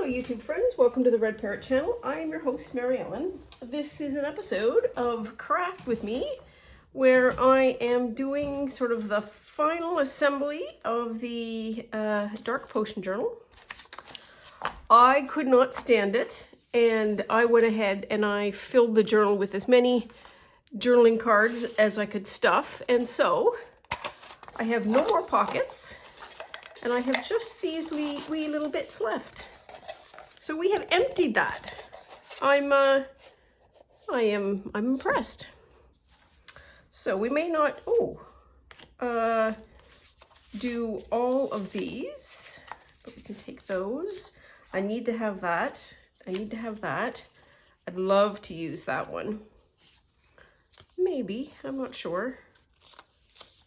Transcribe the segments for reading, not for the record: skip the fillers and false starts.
Hello YouTube friends, welcome to the Red Parrot channel. I am your host Mary Ellen. This is an episode of Craft with Me where I am doing sort of the final assembly of the Dark Potion Journal. I could not stand it and I went ahead and I filled the journal with as many journaling cards as I could stuff, and so I have no more pockets and I have just these wee little bits left. So we have emptied that. I'm impressed. So we may not do all of these, but we can take those. I need to have that. I need to have that. I'd love to use that one. Maybe, I'm not sure.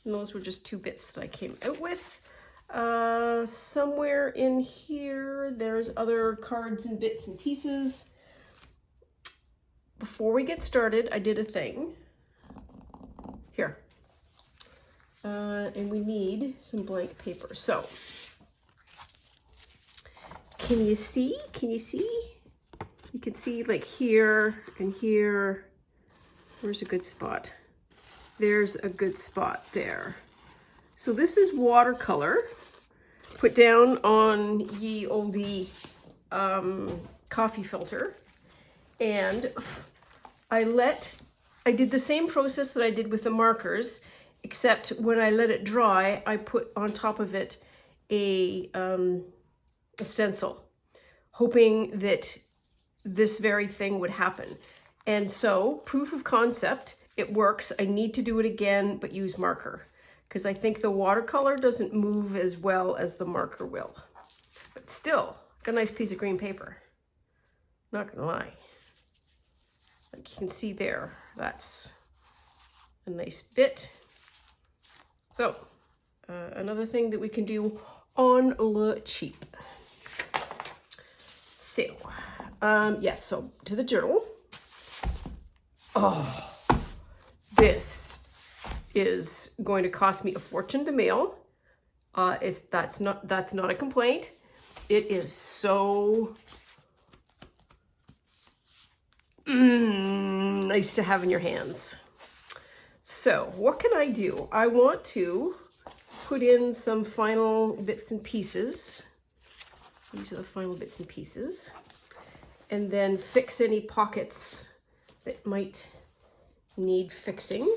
And those were just two bits that I came out with. Somewhere in here, there's other cards and bits and pieces. Before we get started, I did a thing. Here. And we need some blank paper. So, can you see? Can you see? You can see like here and here. Where's a good spot? There's a good spot there. So this is watercolor put down on ye olde coffee filter, and I did the same process that I did with the markers, except when I let it dry, I put on top of it a stencil, hoping that this very thing would happen. And so, proof of concept, it works. I need to do it again, but use marker, because I think the watercolor doesn't move as well as the marker will. But still, got a nice piece of green paper. Not gonna lie. Like you can see there, that's a nice bit. So, another thing that we can do on the cheap. So, yes, so to the journal. Oh, this is going to cost me a fortune to mail. That's not a complaint. It is so nice to have in your hands. So what can I do? I want to put in some final bits and pieces. These are the final bits and pieces. And then fix any pockets that might need fixing.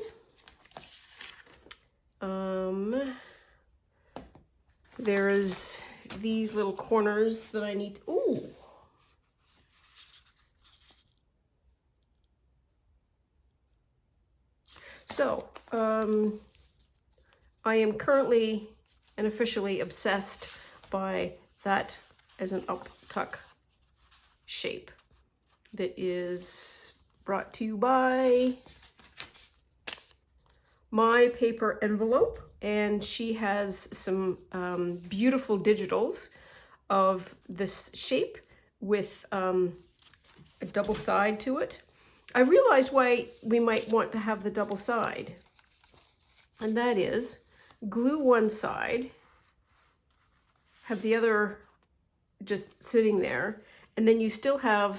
There is these little corners that I need. Ooh. So, I am currently and officially obsessed by that as an up-tuck shape that is brought to you by My Paper Envelope, and she has some beautiful digitals of this shape with a double side to it. I realized why we might want to have the double side, and that is glue one side, have the other just sitting there, and then you still have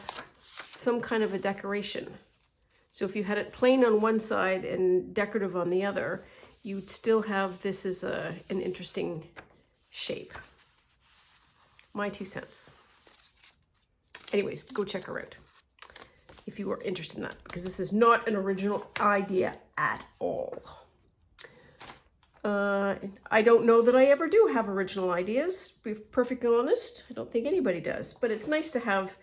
some kind of a decoration. So if you had it plain on one side and decorative on the other, you'd still have this as an interesting shape. My 2 cents. Anyways, go check her out if you are interested in that, because this is not an original idea at all. I don't know that I ever do have original ideas, to be perfectly honest. I don't think anybody does, but it's nice to have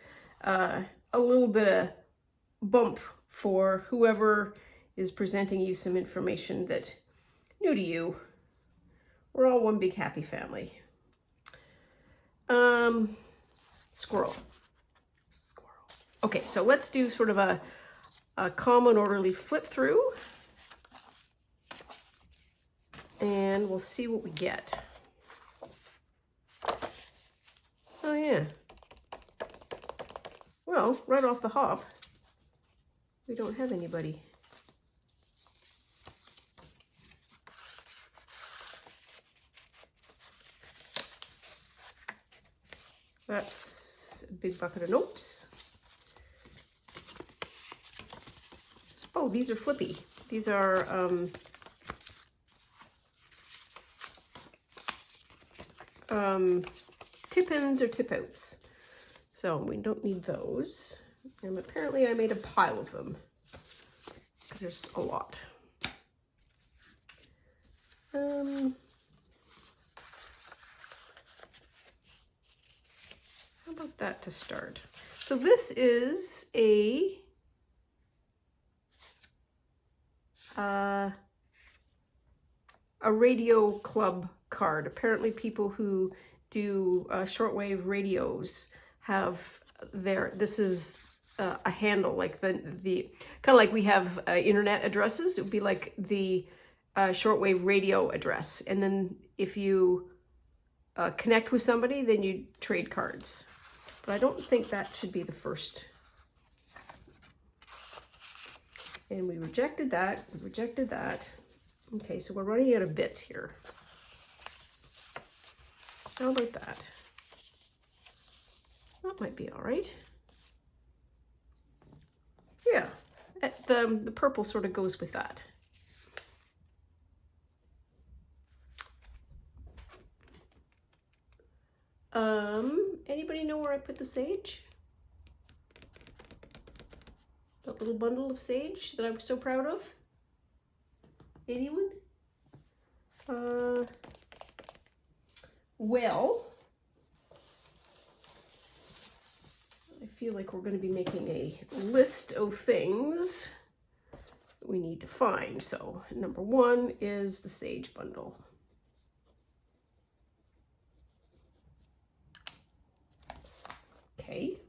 a little bit of bump for whoever is presenting you some information that new to you. We're all one big happy family. Squirrel. Okay, so let's do sort of a calm and orderly flip through, and we'll see what we get. Oh yeah. Well, right off the hop, we don't have anybody. That's That's a big bucket of nopes. Oh, these are flippy. These are tip-ins or tip-outs. So we don't need those. And apparently I made a pile of them because there's a lot. How about that to start? So this is a radio club card. Apparently people who do shortwave radios have this is a handle, like the kind of like we have internet addresses. It would be like the shortwave radio address. And then if you connect with somebody, then you trade cards. But I don't think that should be the first. And we rejected that, we rejected that. Okay, so we're running out of bits here. How about that? That might be all right. Yeah, the purple sort of goes with that. Anybody know where I put the sage? That little bundle of sage that I'm so proud of? Anyone? Well, I feel like we're going to be making a list of things we need to find. So number one is the sage bundle. Okay.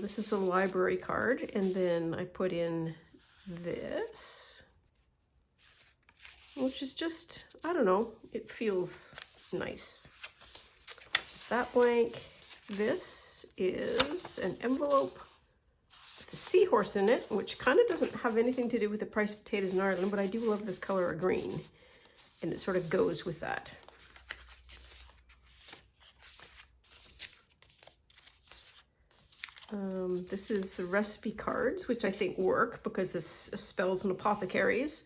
This is a library card, and then I put in this, which is just, I don't know, it feels nice. That blank. This is an envelope with a seahorse in it, which kind of doesn't have anything to do with the price of potatoes in Ireland, but I do love this color of green, and it sort of goes with that. This is the recipe cards, which I think work because this spells and apothecaries.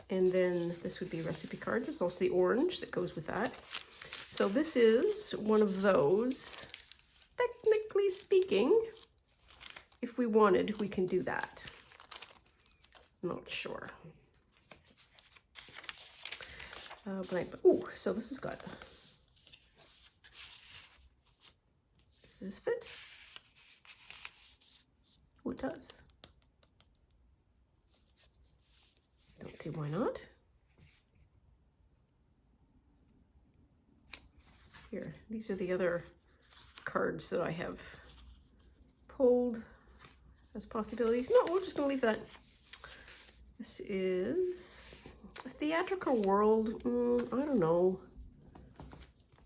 And then this would be recipe cards. It's also the orange that goes with that. So this is one of those. Technically speaking, if we wanted, we can do that. Not sure. Oh, so this has got, does this fit? Oh, it does. Don't see why not. Here, these are the other cards that I have pulled as possibilities. No, we're just gonna leave that. This is a theatrical world. I don't know.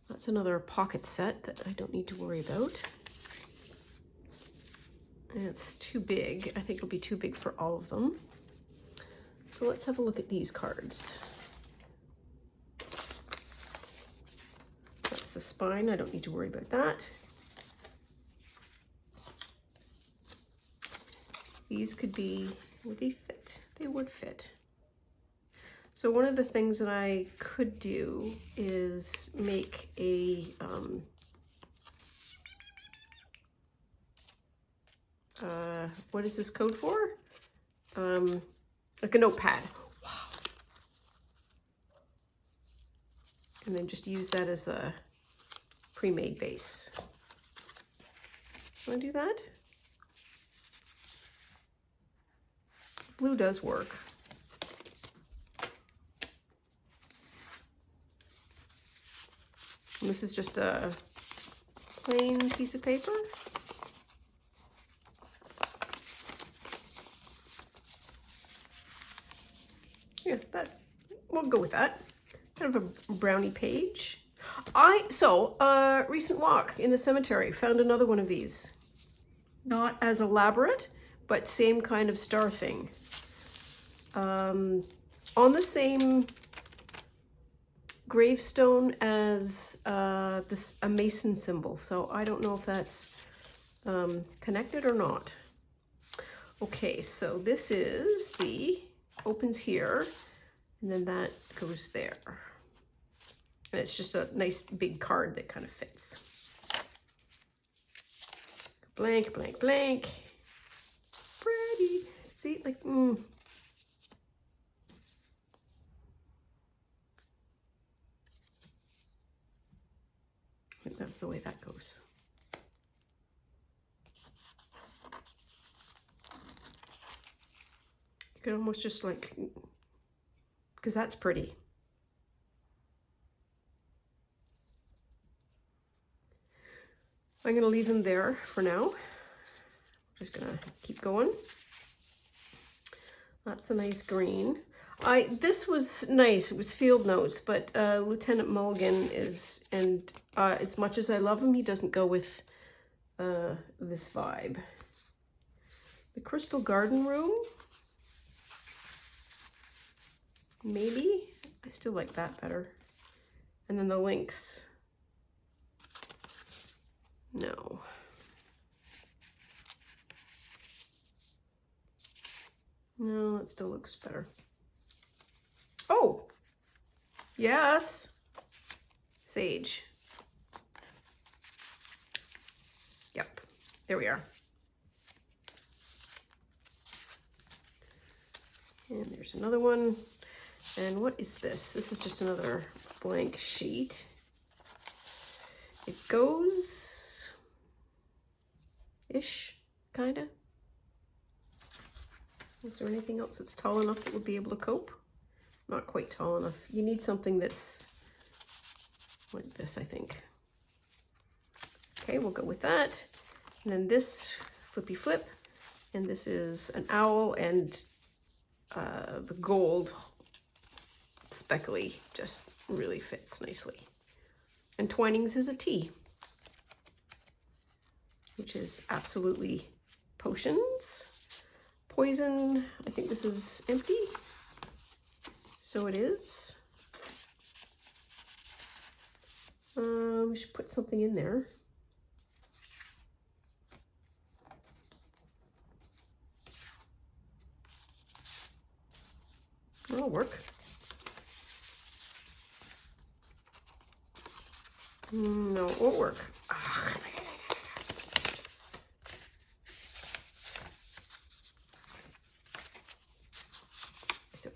That's another pocket set that I don't need to worry about. And it's too big. I think it'll be too big for all of them. So let's have a look at these cards. That's the spine. I don't need to worry about that. These could be, would they fit? They would fit. So one of the things that I could do is make a what is this code for? Like a notepad. Wow. And then just use that as a pre-made base. Want to do that? Blue does work. And this is just a plain piece of paper. Yeah, that, we'll go with that. Kind of a brownie page. Recent walk in the cemetery, found another one of these. Not as elaborate, but same kind of star thing. On the same gravestone as a Mason symbol. So I don't know if that's connected or not. Okay, so this is opens here, and then that goes there. And it's just a nice big card that kind of fits. Blank, blank, blank. Pretty. See, like, I think that's the way that goes. You could almost just like, because that's pretty. I'm going to leave them there for now. Just going to keep going. That's a nice green. This was nice. It was Field Notes, but Lieutenant Mulligan is, and as much as I love him, he doesn't go with this vibe. The Crystal Garden Room. Maybe. I still like that better. And then the Lynx. No. No, it still looks better. Oh! Yes! Sage. Yep. There we are. And there's another one. And what is this? This is just another blank sheet. It goes-ish, kinda. Is there anything else that's tall enough that would be able to cope? Not quite tall enough. You need something that's like this, I think. Okay, we'll go with that. And then this flippy flip. And this is an owl, and the gold speckly just really fits nicely. And Twinings is a tea, which is absolutely potions. Poison, I think this is empty. So it is. We should put something in there. That'll work. No, it won't work. So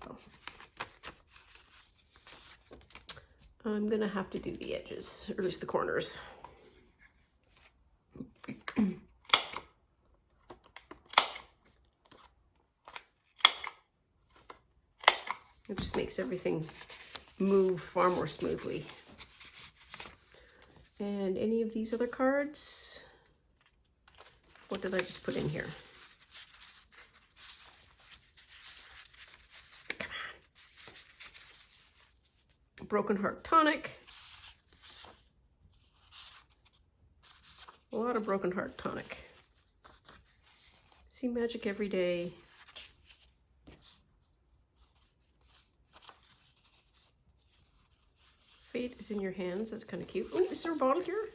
I'm gonna have to do the edges, or at least the corners. It just makes everything move far more smoothly. And any of these other cards, what did I just put in here? Come on. Broken Heart Tonic. A lot of Broken Heart Tonic. See magic every day. Fate is in your hands. That's kind of cute. Oh, is there a bottle here?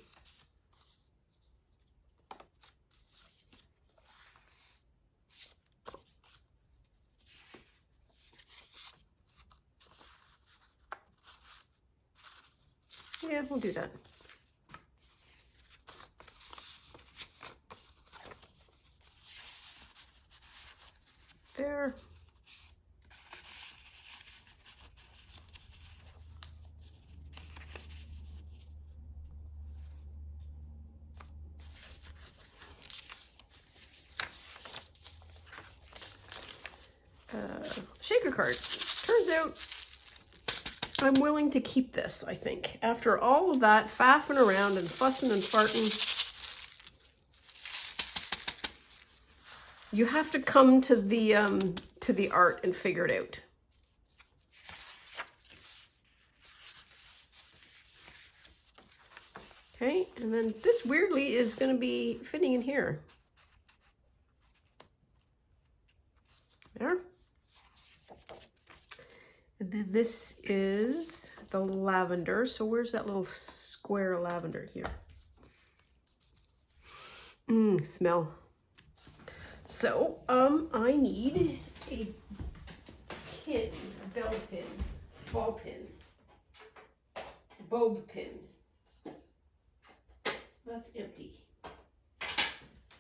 Yeah, we'll do that. There. Shaker card. Turns out I'm willing to keep this, I think. After all of that faffing around and fussing and farting, you have to come to the art and figure it out. Okay, and then this weirdly is going to be fitting in here. There. And then this is the lavender. So where's that little square lavender here? Smell. So, I need a pin, a bell pin, ball pin, bulb pin. That's empty.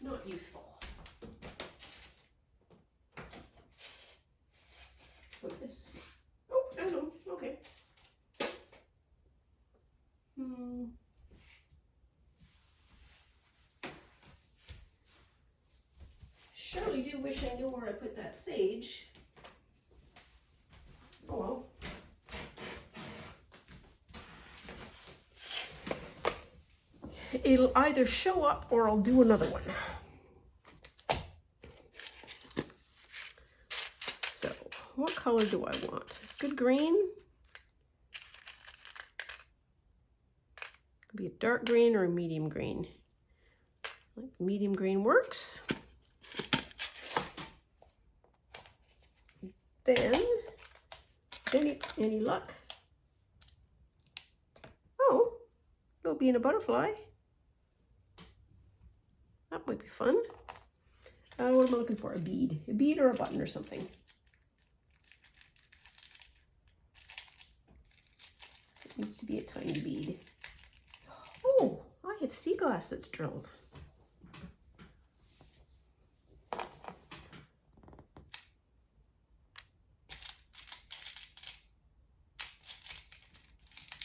Not useful. Put this. Oh, I don't know. Okay. Surely do wish I knew where I put that sage. Oh well. It'll either show up or I'll do another one. So, what color do I want? Good green? Could be a dark green or a medium green. Like medium green works. Then, any luck? Oh, little bee and a butterfly. That might be fun. What am I looking for? A bead. A bead or a button or something. It needs to be a tiny bead. Oh, I have sea glass that's drilled.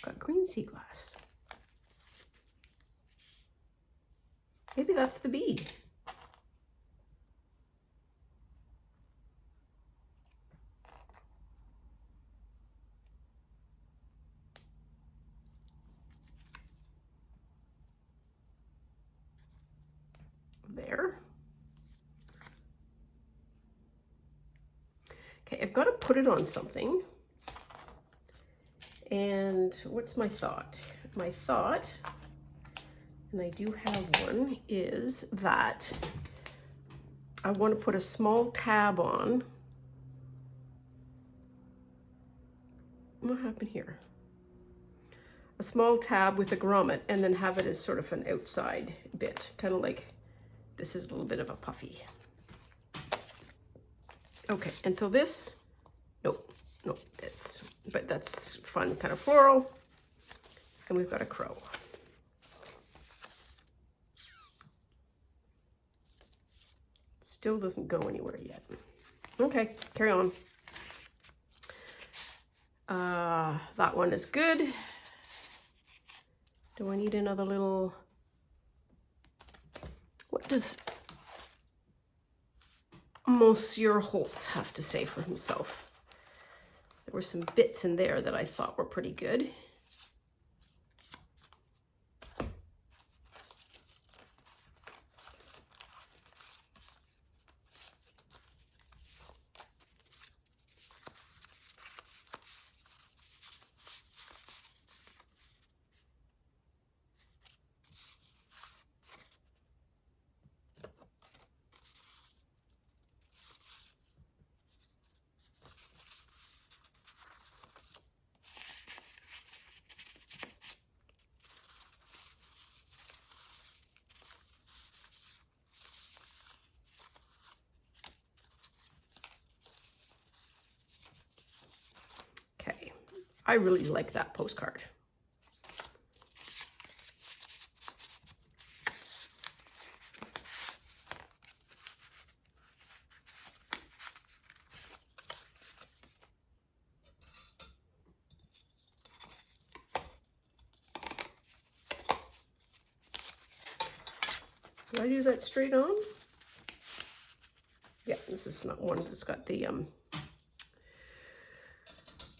Got green sea glass. Maybe that's the bead. There. Okay, I've got to put it on something. And what's my thought? My thought, and I do have one, is that I want to put a small tab on. What happened here? A small tab with a grommet and then have it as sort of an outside bit, kind of like this is a little bit of a puffy. Okay, and so this, nope, but that's fun, kind of floral. And we've got a crow. Still doesn't go anywhere yet. Okay, carry on. That one is good. Do I need another little, what does Monsieur Holtz have to say for himself? There were some bits in there that I thought were pretty good. I really like that postcard. Did I do that straight on? Yeah, this is not one that's got the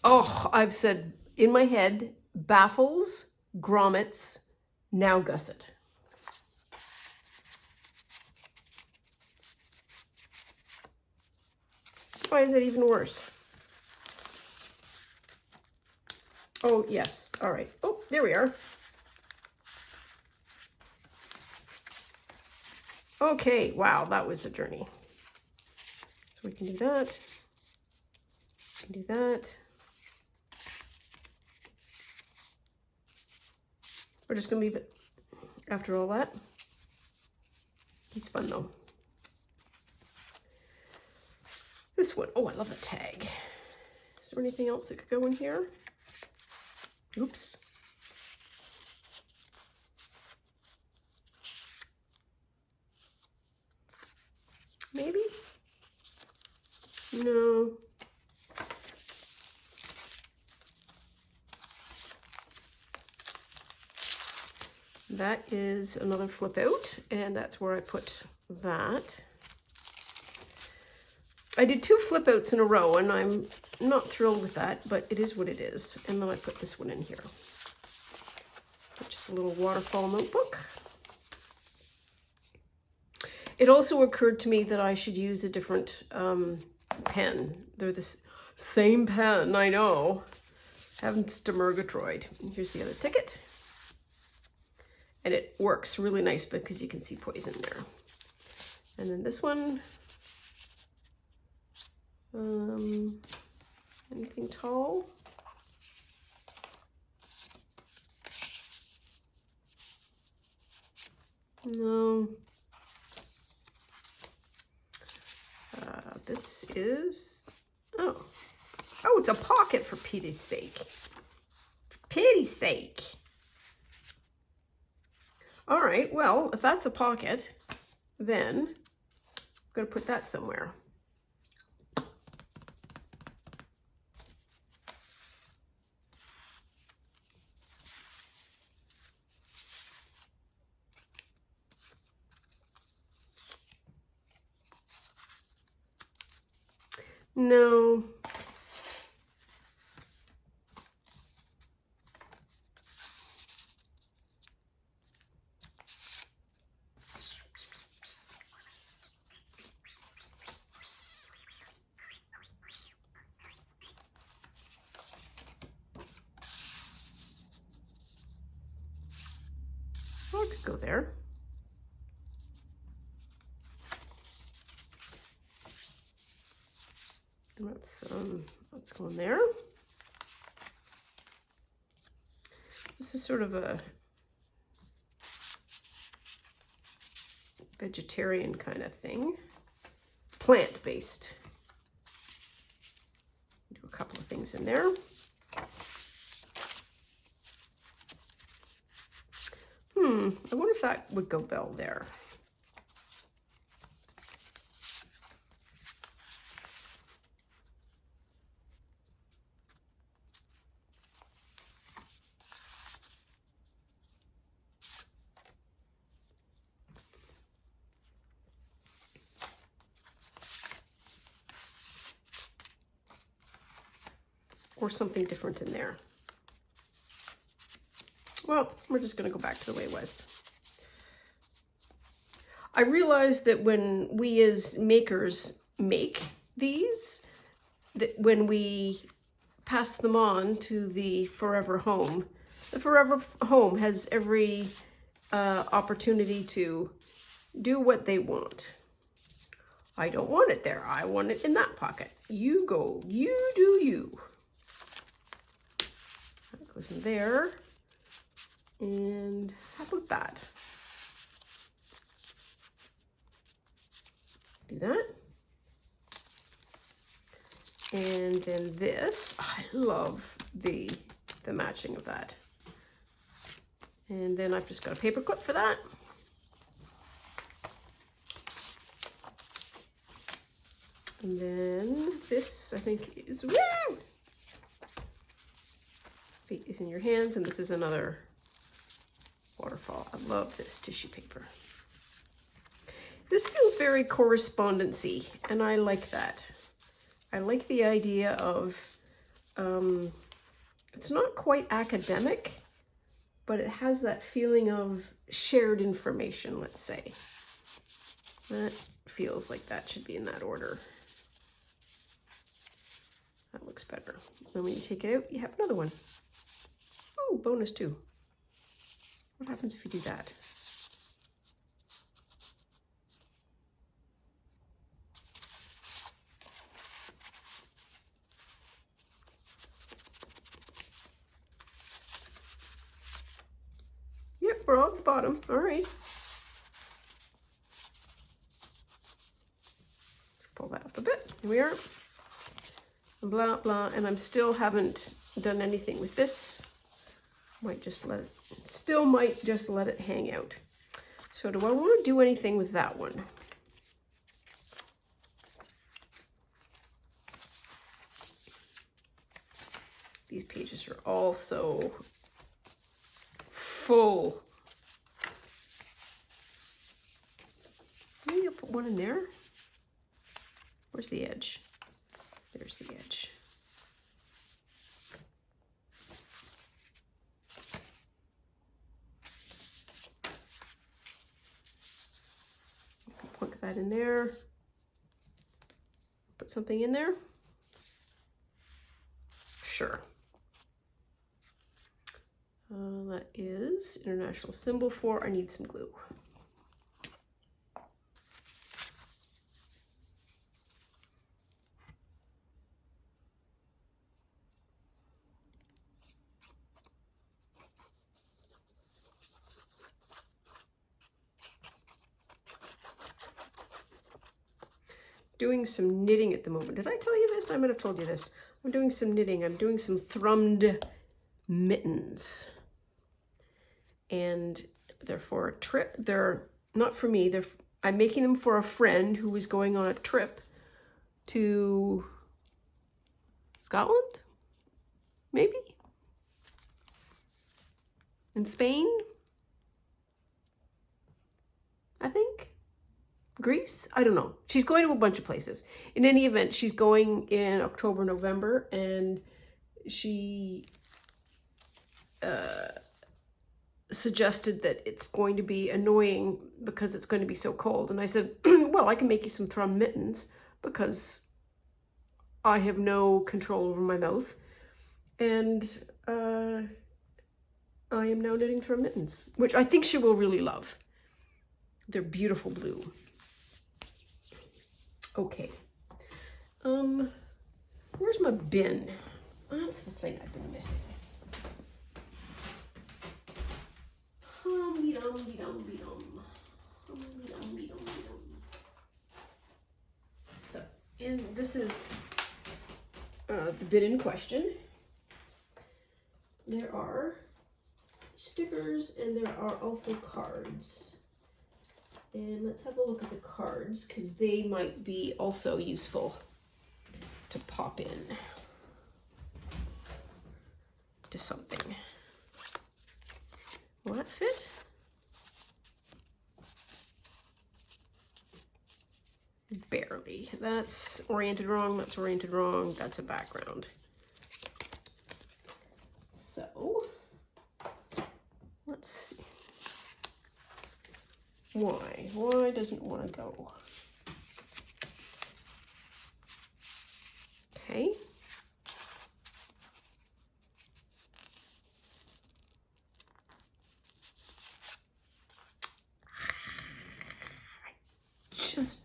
oh, I've said in my head, baffles, grommets, now gusset. Why is it even worse? Oh, yes. All right. Oh, there we are. Okay. Wow, that was a journey. So we can do that. We can do that. We're just gonna leave it after all that. He's fun though. This one, oh, I love the tag. Is there anything else that could go in here? Oops. Maybe? No. That is another flip out, and that's where I put that. I did 2 flip outs in a row, and I'm not thrilled with that, but it is what it is. And then I put this one in here. Just a little waterfall notebook. It also occurred to me that I should use a different pen. They're the same pen, I know. Happens to Murgatroyd. Here's the other ticket. And it works really nice because you can see poison there. And then this one. Anything tall? No. This is, oh, it's a pocket for pity's sake. Pity's sake. All right, well, if that's a pocket, then I'm gonna put that somewhere. No. Well, I could go there. And let's go in there. This is sort of a vegetarian kind of thing. Plant-based. Do a couple of things in there. I wonder if that would go well there. Or something different in there. Well, we're just going to go back to the way it was. I realized that when we as makers make these, that when we pass them on to the Forever Home has every opportunity to do what they want. I don't want it there. I want it in that pocket. You go, you do you. That goes in there. And how about that? Do that. And then this, I love the matching of that. And then I've just got a paper clip for that. And then this, I think, is, woo! Fate is in your hands, and this is another waterfall. I love this tissue paper. This feels very correspondence-y, and I like that. I like the idea of, it's not quite academic, but it has that feeling of shared information, let's say. That feels like that should be in that order. That looks better. Then when you take it out, you have another one. Oh, bonus 2. What happens if you do that? them. All right. Pull that up a bit. Here we are. Blah, blah. And I'm still haven't done anything with this. Might just let it, still might just let it hang out. So do I want to do anything with that one? These pages are all so full. Maybe I'll put one in there. Where's the edge? There's the edge. Plunk that in there. Put something in there. Sure. That is international symbol for I need some glue. Doing some knitting at the moment. Did I tell you this? I might have told you this. I'm doing some knitting. I'm doing some thrummed mittens. And they're for a trip. They're not for me. I'm making them for a friend who is going on a trip to Scotland, maybe? In Spain, I think. Greece? I don't know. She's going to a bunch of places. In any event, she's going in October, November, and she suggested that it's going to be annoying because it's going to be so cold. And I said, well, I can make you some thrum mittens because I have no control over my mouth. And I am now knitting thrum mittens, which I think she will really love. They're beautiful blue. Okay. Where's my bin? That's the thing I've been missing. So, and this is the bin in question. There are stickers and there are also cards. And let's have a look at the cards because they might be also useful to pop in to something. Will that fit? Barely. That's oriented wrong, that's oriented wrong, that's a background. So, let's see. Why? Why doesn't want to go? Okay. Just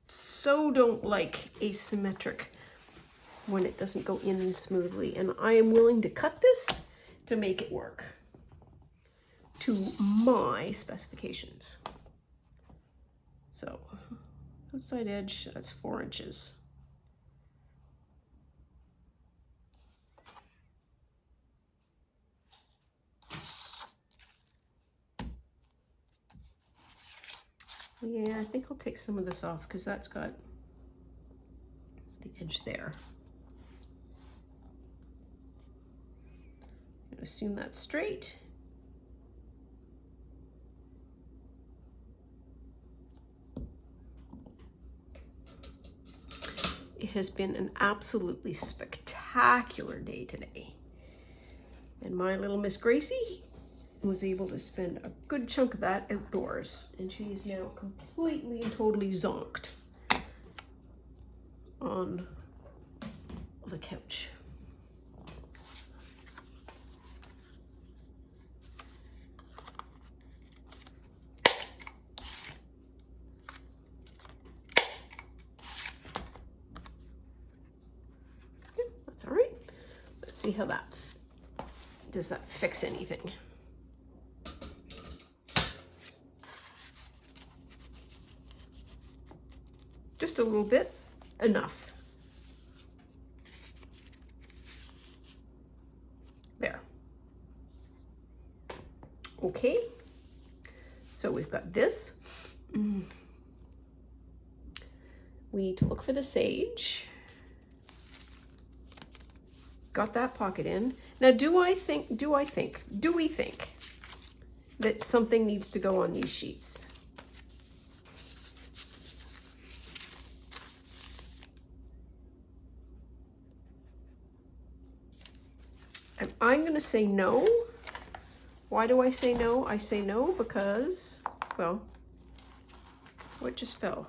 so don't like asymmetric when it doesn't go in smoothly, and I am willing to cut this to make it work to my specifications. So outside edge, that's 4 inches. Yeah, I think I'll take some of this off because that's got the edge there. I'm gonna assume that's straight. It has been an absolutely spectacular day today. And my little Miss Gracie was able to spend a good chunk of that outdoors, and she is now completely and totally zonked on the couch. That's all right. Let's see how does that fix anything. just a little bit, enough. There. Okay, so we've got this. We need to look for the sage. Got that pocket in. Now, do we think that something needs to go on these sheets? I'm going to say no. Why do I say no? I say no because, well, what just fell?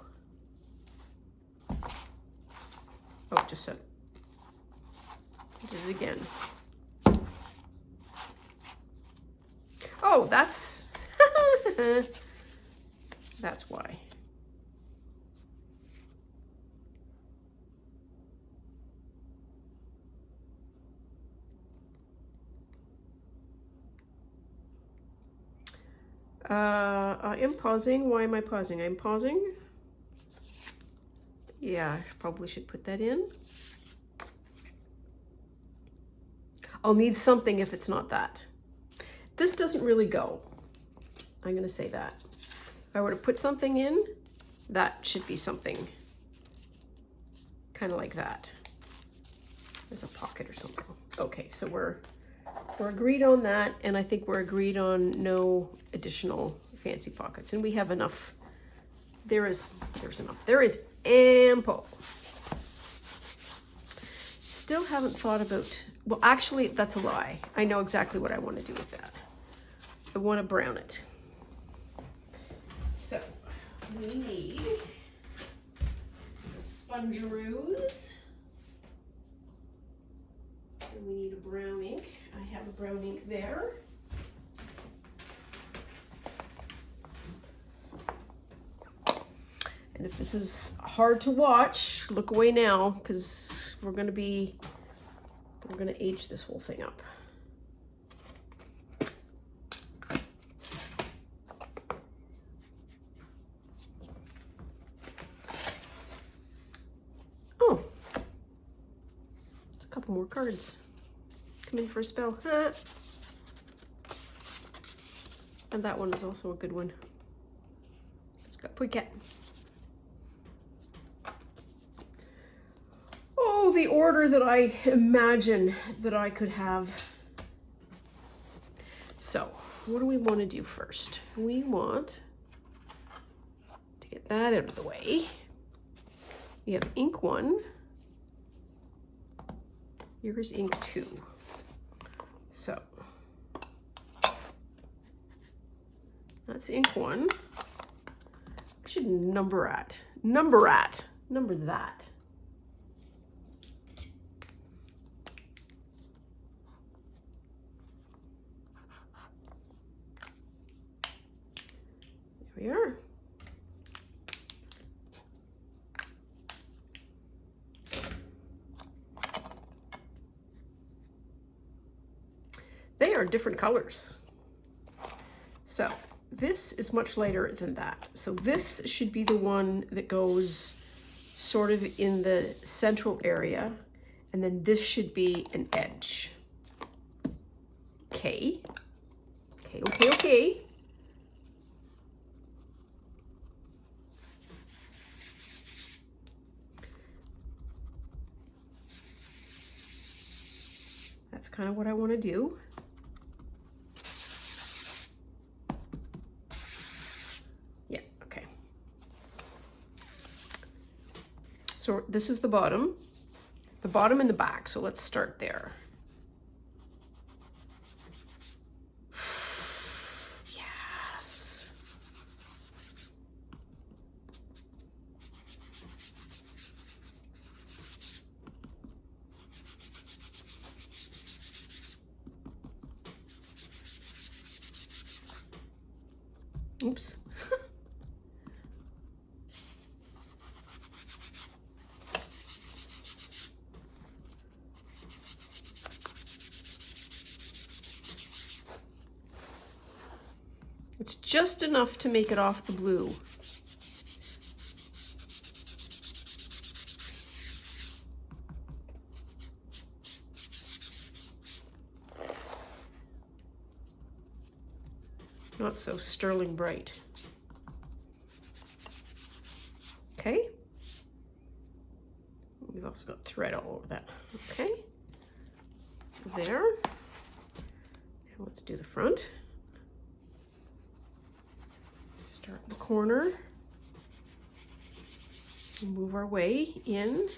Oh, it just said. Did it again. Oh, that's that's why. I am pausing. Why am I pausing? I'm pausing. Yeah, I probably should put that in. I'll need something if it's not that. This doesn't really go. I'm going to say that. If I were to put something in, that should be something kind of like that. There's a pocket or something. Okay, so we're agreed on that, and I think we're agreed on no additional fancy pockets, and we have enough. There's enough. There is ample. Still haven't thought about, well, actually, that's a lie. I know exactly what I want to do with that. I want to brown it. So we need the spongeroos. And we need a brown ink. I have a brown ink there. And if this is hard to watch, look away now, because we're going to age this whole thing up. Oh, there's a couple more cards. Come in for a spell. And that one is also a good one. It's got Puiket. Oh, the order that I imagine that I could have. So, what do we want to do first? We want to get that out of the way. We have ink 1. Here's ink 2. So, that's ink 1. I should number that. There we are. They are different colors. So this is much lighter than that. So this should be the one that goes sort of in the central area, and then this should be an edge. Okay. That's kind of what I want to do. Yeah, okay. So this is the bottom and the back. So let's start there. Yes. Oops. It's just enough to make it off the blue. not so sterling bright. Okay. We've also got thread all over that. Okay. There. And let's do the front. Start in the corner. Move our way in.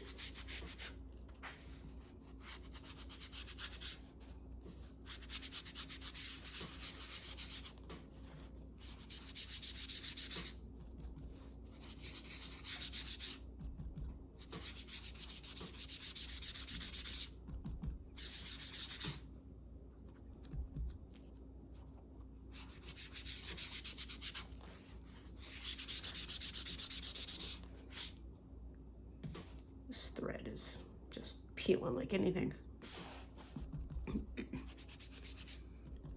This thread is just peeling like anything.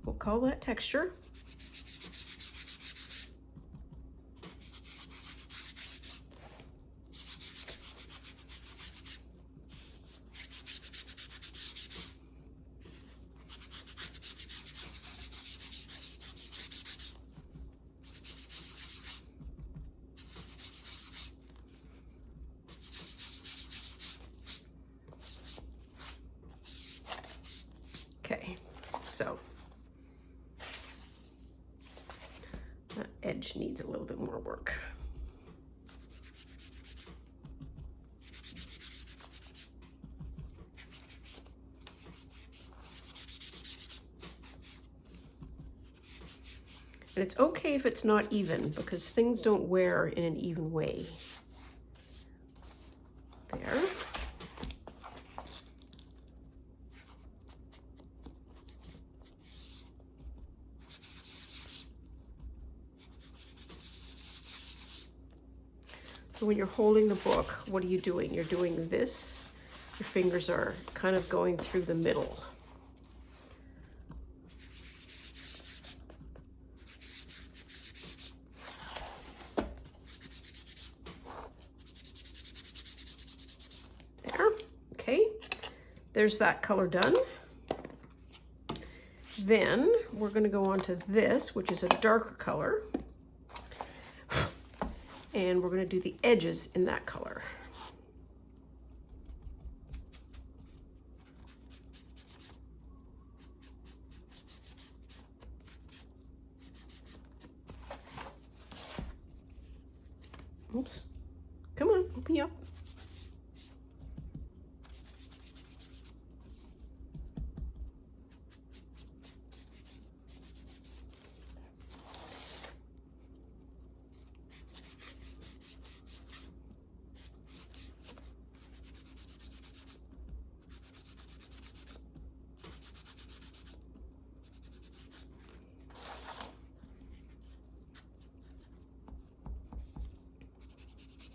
We'll call that texture. Okay, so that edge needs a little bit more work. And it's okay if it's not even, because things don't wear in an even way. There. So when you're holding the book, what are you doing? You're doing this. Your fingers are kind of going through the middle. There, okay. There's that color done. Then we're going to go on to this, which is a darker color. And we're going to do the edges in that color. Oops. Come on, open you up.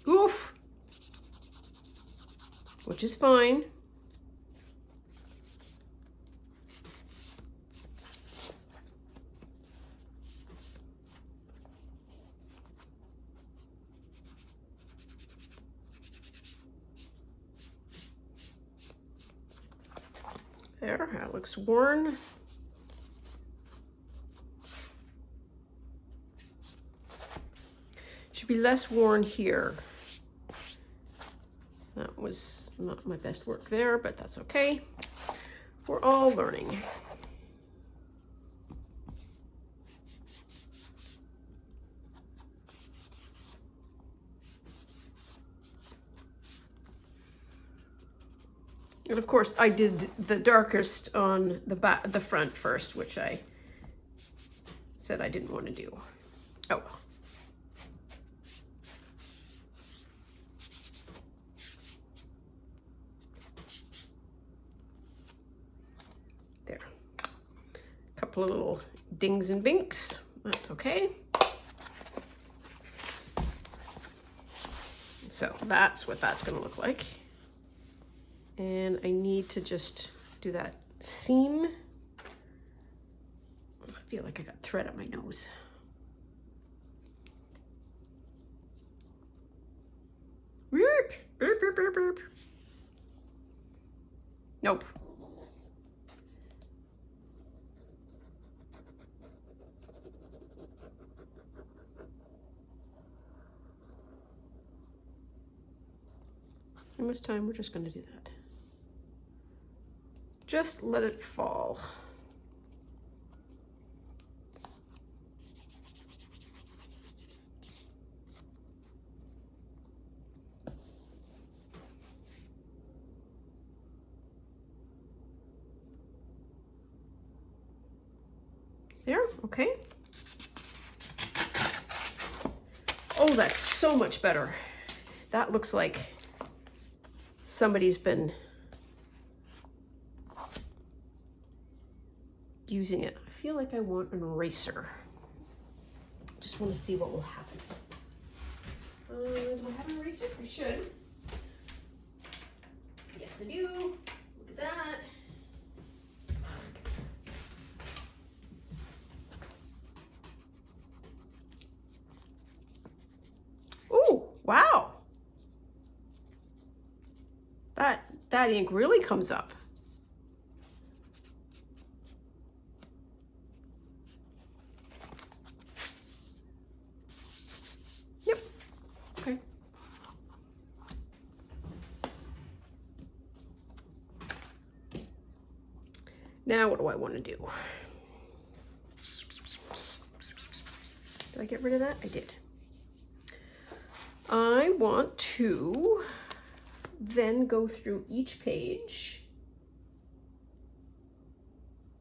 Oof, which is fine. There, that looks worn. Should be less worn here. That was not my best work there, but that's okay. We're all learning. And of course, I did the darkest on the front first, which I said I didn't want to do. Oh well. There. A couple of little dings and binks. That's okay. So that's what that's going to look like. And I need to just do that seam. I feel like I got thread on my nose. Beep, beep, beep, beep, beep. Nope. And this time we're just going to do that. Just let it fall. There, okay. Oh, that's so much better. That looks like somebody's been using it. I feel like I want an eraser. Just want to see what will happen. Do I have an eraser? I should. Yes, I do. Look at that. Oh, wow. That ink really comes up. Yep. Okay. Now what do I want to do? Did I get rid of that? I did. I want to then go through each page,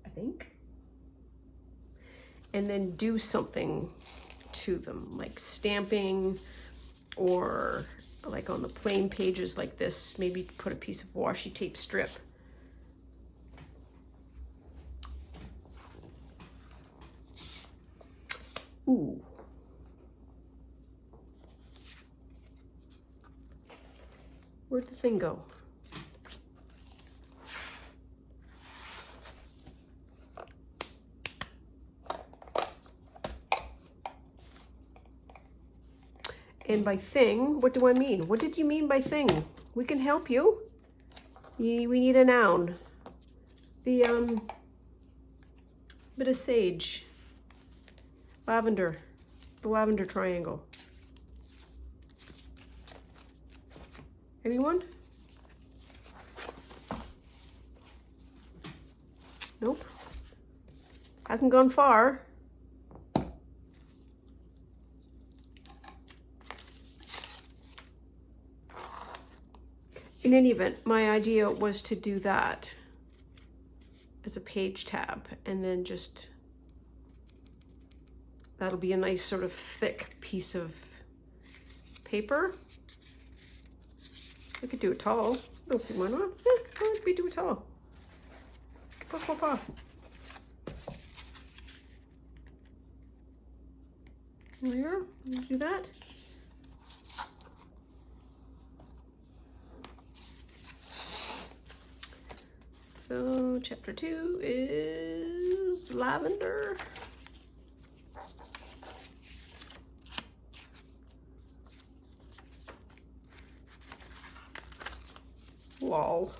I think, and then do something to them, like stamping, or like on the plain pages like this, maybe put a piece of washi tape strip. Ooh. Where'd the thing go? And by thing, what do I mean? What did you mean by thing? We can help you. We need a noun. The bit of sage. Lavender. The lavender triangle. Anyone? Nope. Hasn't gone far. In any event, my idea was to do that as a page tab, and then just, that'll be a nice sort of thick piece of paper. We could do it tall. Don't see why not. Why don't we do it tall? Pa, pa, pa. There, do that. So chapter 2 is lavender. Lol.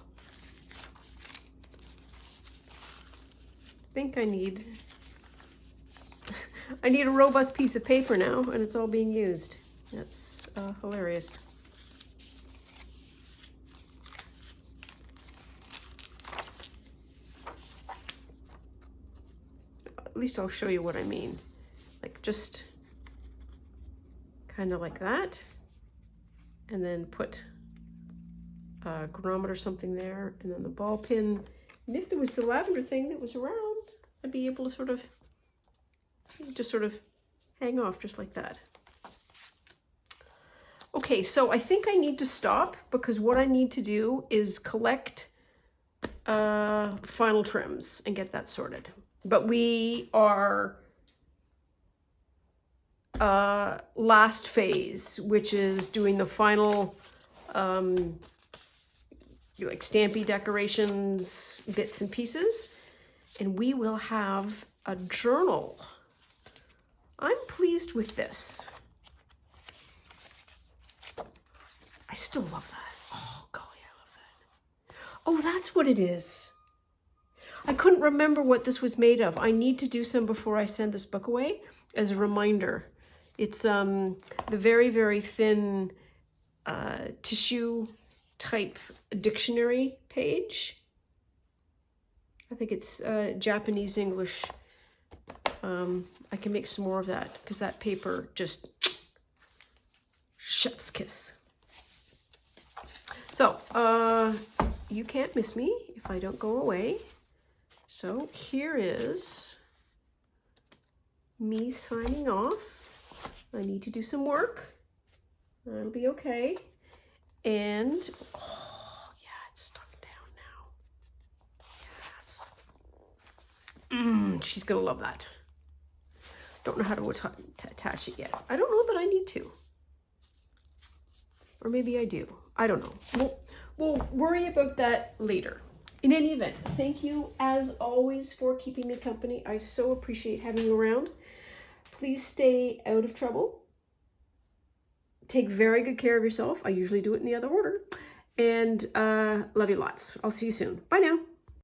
I think I need a robust piece of paper now, and it's all being used. That's hilarious. At least I'll show you what I mean. Like just kind of like that, and then put a grommet or something there, and then the ball pin. And if there was the lavender thing that was around, I'd be able to sort of just hang off just like that. Okay, so I think I need to stop, because what I need to do is collect final trims and get that sorted. But we are last phase, which is doing the final like stampy decorations, bits and pieces, and we will have a journal. I'm pleased with this. I still love that. Oh, golly, I love that. Oh, that's what it is. I couldn't remember what this was made of. I need to do some before I send this book away as a reminder. It's the very, very thin tissue type dictionary page. I think it's Japanese English. I can make some more of that because that paper just chef's kiss. So you can't miss me if I don't go away. So here is me signing off. I need to do some work. That'll be okay. And oh yeah, it's stuck down now. Yes. She's gonna love that. Don't know how to attach it yet. I don't know, but I need to. Or maybe I do. I don't know. We'll worry about that later. In any event, thank you as always for keeping me company. I so appreciate having you around. Please stay out of trouble. Take very good care of yourself. I usually do it in the other order. And love you lots. I'll see you soon. Bye now.